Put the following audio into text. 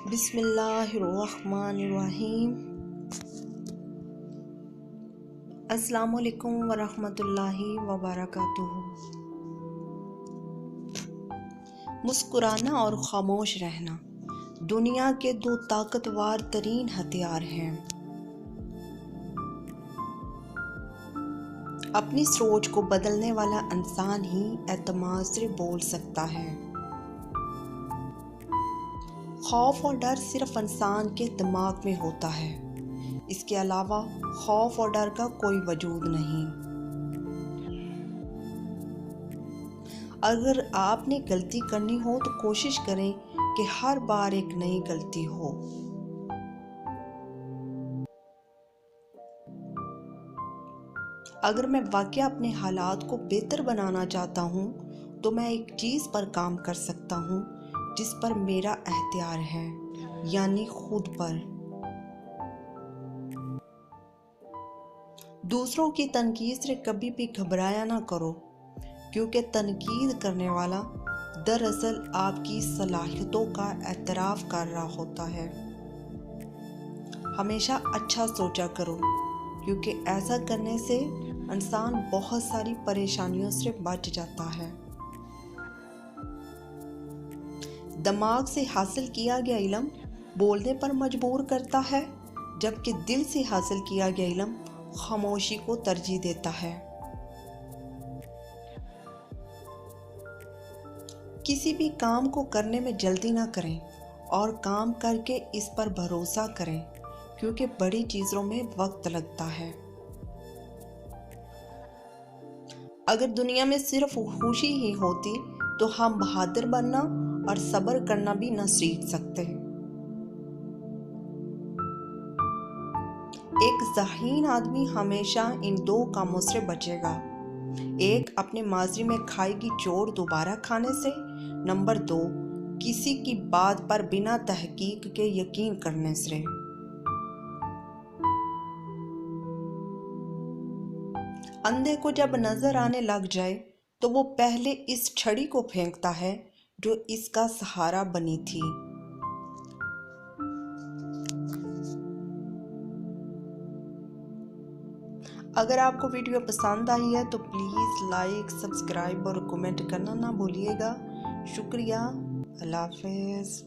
बिस्मिल्लाहिर्रहमानिर्रहीम। अस्सलामुअलैकुम वरहमतुल्लाहि वबरकातुहू। मुस्कुराना और खामोश रहना दुनिया के दो ताकतवर तरीन हथियार हैं। अपनी सोच को बदलने वाला इंसान ही एतमाद से बोल सकता है। खौफ और डर सिर्फ इंसान के दिमाग में होता है, इसके अलावा खौफ और डर का कोई वजूद नहीं। अगर आपने गलती करनी हो तो कोशिश करें कि हर बार एक नई गलती हो। अगर मैं वाकई अपने हालात को बेहतर बनाना चाहता हूँ तो मैं एक चीज़ पर काम कर सकता हूँ जिस पर मेरा अख्तियार है, यानी खुद पर। दूसरों की तनकीद से कभी भी घबराया ना करो, क्योंकि तनकीद करने वाला दरअसल आपकी सलाहियतों का एतराफ़ कर रहा होता है। हमेशा अच्छा सोचा करो, क्योंकि ऐसा करने से इंसान बहुत सारी परेशानियों से बच जाता है। दिमाग से हासिल किया गया इल्म बोलने पर मजबूर करता है, जबकि दिल से हासिल किया गया इल्म खामोशी को तरजीह देता है। किसी भी काम को करने में जल्दी ना करें और काम करके इस पर भरोसा करें, क्योंकि बड़ी चीज़ों में वक्त लगता है। अगर दुनिया में सिर्फ खुशी ही होती तो हम बहादुर बनना और सब्र करना भी न सीख सकते। एक ज़हीन आदमी हमेशा इन दो कामों से बचेगा। एक, अपने माजी में खाई की चोट दोबारा खाने से। नंबर 2, किसी की बात पर बिना तहकीक के यकीन करने से। अंधे को जब नजर आने लग जाए तो वो पहले इस छड़ी को फेंकता है जो इसका सहारा बनी थी। अगर आपको वीडियो पसंद आई है तो प्लीज़ लाइक, सब्सक्राइब और कमेंट करना ना भूलिएगा। शुक्रिया। अल्लाह हाफ़िज़।